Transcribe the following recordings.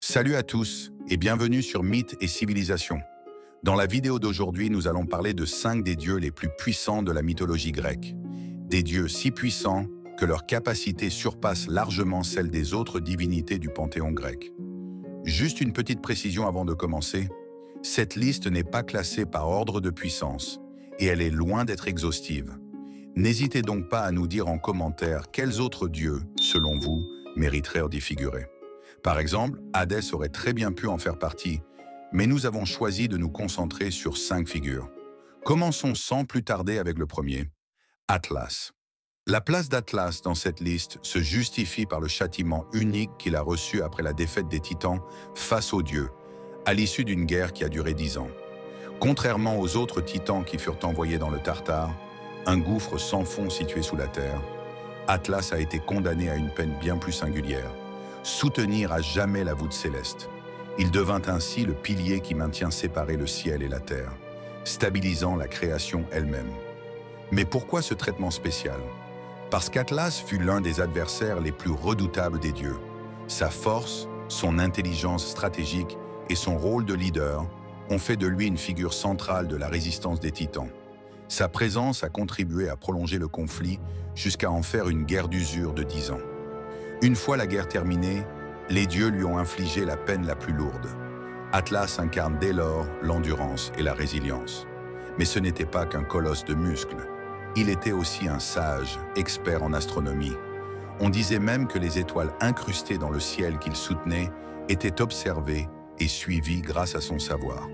Salut à tous et bienvenue sur Mythes et Civilisations. Dans la vidéo d'aujourd'hui, nous allons parler de 5 des dieux les plus puissants de la mythologie grecque. Des dieux si puissants que leur capacité surpasse largement celle des autres divinités du panthéon grec. Juste une petite précision avant de commencer, cette liste n'est pas classée par ordre de puissance et elle est loin d'être exhaustive. N'hésitez donc pas à nous dire en commentaire quels autres dieux, selon vous, mériteraient d'y figurer. Par exemple, Hadès aurait très bien pu en faire partie, mais nous avons choisi de nous concentrer sur 5 figures. Commençons sans plus tarder avec le premier, Atlas. La place d'Atlas dans cette liste se justifie par le châtiment unique qu'il a reçu après la défaite des Titans face aux dieux, à l'issue d'une guerre qui a duré 10 ans. Contrairement aux autres Titans qui furent envoyés dans le Tartare, un gouffre sans fond situé sous la terre, Atlas a été condamné à une peine bien plus singulière: soutenir à jamais la voûte céleste. Il devint ainsi le pilier qui maintient séparé le ciel et la terre, stabilisant la création elle-même. Mais pourquoi ce traitement spécial? Parce qu'Atlas fut l'un des adversaires les plus redoutables des dieux. Sa force, son intelligence stratégique et son rôle de leader ont fait de lui une figure centrale de la résistance des Titans. Sa présence a contribué à prolonger le conflit jusqu'à en faire une guerre d'usure de 10 ans. Une fois la guerre terminée, les dieux lui ont infligé la peine la plus lourde. Atlas incarne dès lors l'endurance et la résilience. Mais ce n'était pas qu'un colosse de muscles. Il était aussi un sage, expert en astronomie. On disait même que les étoiles incrustées dans le ciel qu'il soutenait étaient observées et suivies grâce à son savoir.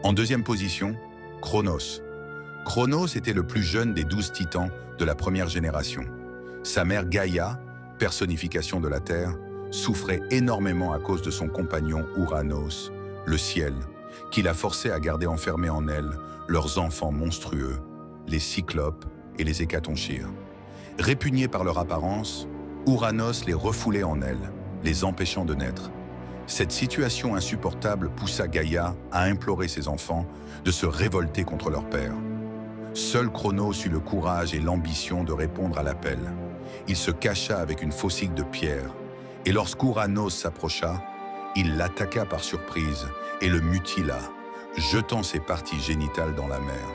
En deuxième position, Cronos. Cronos était le plus jeune des 12 titans de la première génération. Sa mère Gaïa, personnification de la terre, souffrait énormément à cause de son compagnon Ouranos, le ciel, qui l'a forcé à garder enfermés en elle leurs enfants monstrueux, les cyclopes et les hécatonchires. Répugnés par leur apparence, Ouranos les refoulait en elle, les empêchant de naître. Cette situation insupportable poussa Gaïa à implorer ses enfants de se révolter contre leur père. Seul Cronos eut le courage et l'ambition de répondre à l'appel. Il se cacha avec une faucille de pierre, et lorsqu'Ouranos s'approcha, il l'attaqua par surprise et le mutila, jetant ses parties génitales dans la mer.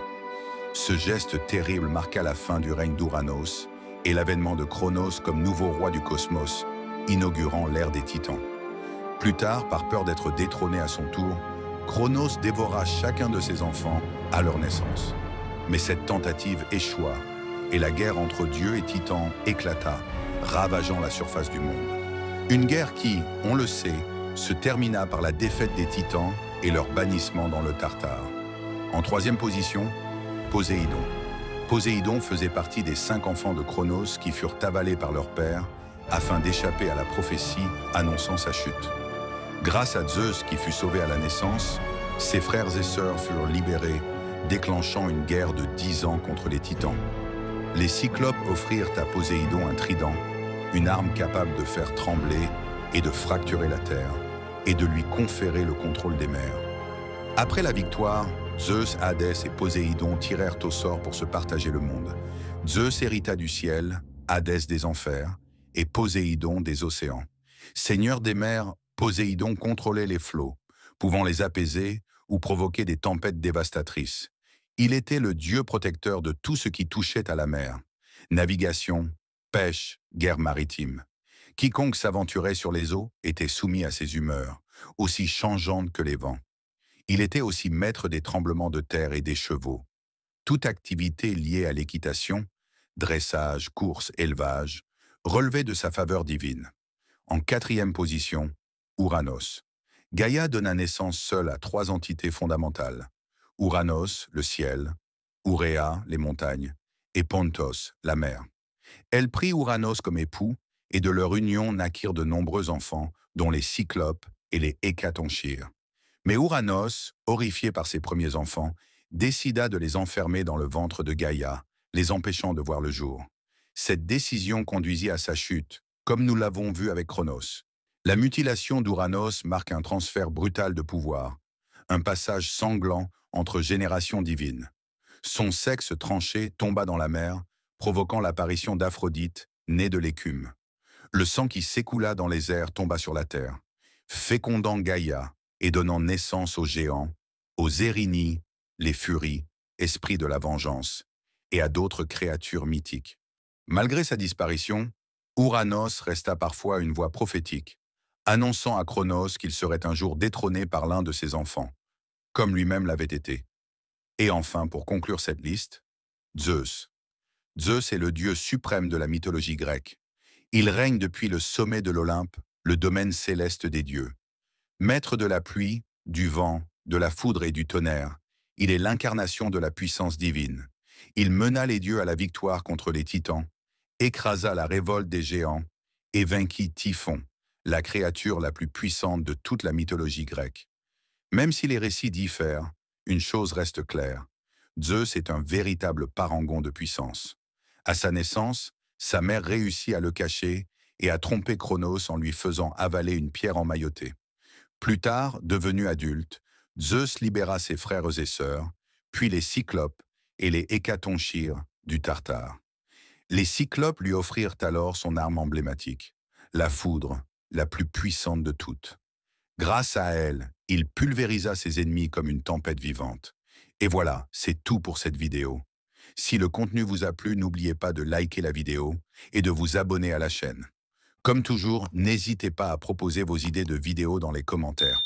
Ce geste terrible marqua la fin du règne d'Ouranos et l'avènement de Cronos comme nouveau roi du cosmos, inaugurant l'ère des Titans. Plus tard, par peur d'être détrôné à son tour, Cronos dévora chacun de ses enfants à leur naissance. Mais cette tentative échoua, et la guerre entre dieux et titans éclata, ravageant la surface du monde. Une guerre qui, on le sait, se termina par la défaite des titans et leur bannissement dans le Tartare. En troisième position, Poséidon. Poséidon faisait partie des 5 enfants de Cronos qui furent avalés par leur père afin d'échapper à la prophétie annonçant sa chute. Grâce à Zeus qui fut sauvé à la naissance, ses frères et sœurs furent libérés, déclenchant une guerre de 10 ans contre les titans. Les Cyclopes offrirent à Poséidon un trident, une arme capable de faire trembler et de fracturer la terre, et de lui conférer le contrôle des mers. Après la victoire, Zeus, Hadès et Poséidon tirèrent au sort pour se partager le monde. Zeus hérita du ciel, Hadès des enfers, et Poséidon des océans. Seigneur des mers, Poséidon contrôlait les flots, pouvant les apaiser ou provoquer des tempêtes dévastatrices. Il était le dieu protecteur de tout ce qui touchait à la mer: navigation, pêche, guerre maritime. Quiconque s'aventurait sur les eaux était soumis à ses humeurs, aussi changeantes que les vents. Il était aussi maître des tremblements de terre et des chevaux. Toute activité liée à l'équitation, dressage, course, élevage, relevait de sa faveur divine. En quatrième position, Ouranos. Gaïa donna naissance seule à 3 entités fondamentales: Ouranos, le ciel; Ouréa, les montagnes; et Pontos, la mer. Elle prit Ouranos comme époux, et de leur union naquirent de nombreux enfants, dont les Cyclopes et les Hécatonchires. Mais Ouranos, horrifié par ses premiers enfants, décida de les enfermer dans le ventre de Gaïa, les empêchant de voir le jour. Cette décision conduisit à sa chute, comme nous l'avons vu avec Cronos. La mutilation d'Ouranos marque un transfert brutal de pouvoir, un passage sanglant entre générations divines. Son sexe tranché tomba dans la mer, provoquant l'apparition d'Aphrodite, née de l'écume. Le sang qui s'écoula dans les airs tomba sur la terre. fécondant Gaïa et donnant naissance aux géants, aux Érini, les Furies, esprits de la vengeance, et à d'autres créatures mythiques. Malgré sa disparition, Ouranos resta parfois une voix prophétique, annonçant à Cronos qu'il serait un jour détrôné par l'un de ses enfants, comme lui-même l'avait été. Et enfin, pour conclure cette liste, Zeus. Zeus est le dieu suprême de la mythologie grecque. Il règne depuis le sommet de l'Olympe, le domaine céleste des dieux. Maître de la pluie, du vent, de la foudre et du tonnerre, il est l'incarnation de la puissance divine. Il mena les dieux à la victoire contre les titans, écrasa la révolte des géants et vainquit Typhon, la créature la plus puissante de toute la mythologie grecque. Même si les récits diffèrent, une chose reste claire. Zeus est un véritable parangon de puissance. À sa naissance, sa mère réussit à le cacher et à tromper Cronos en lui faisant avaler une pierre emmaillotée. Plus tard, devenu adulte, Zeus libéra ses frères et sœurs, puis les Cyclopes et les Hécatonchires du Tartare. Les Cyclopes lui offrirent alors son arme emblématique, la foudre, la plus puissante de toutes. Grâce à elle, il pulvérisa ses ennemis comme une tempête vivante. Et voilà, c'est tout pour cette vidéo. Si le contenu vous a plu, n'oubliez pas de liker la vidéo et de vous abonner à la chaîne. Comme toujours, n'hésitez pas à proposer vos idées de vidéos dans les commentaires.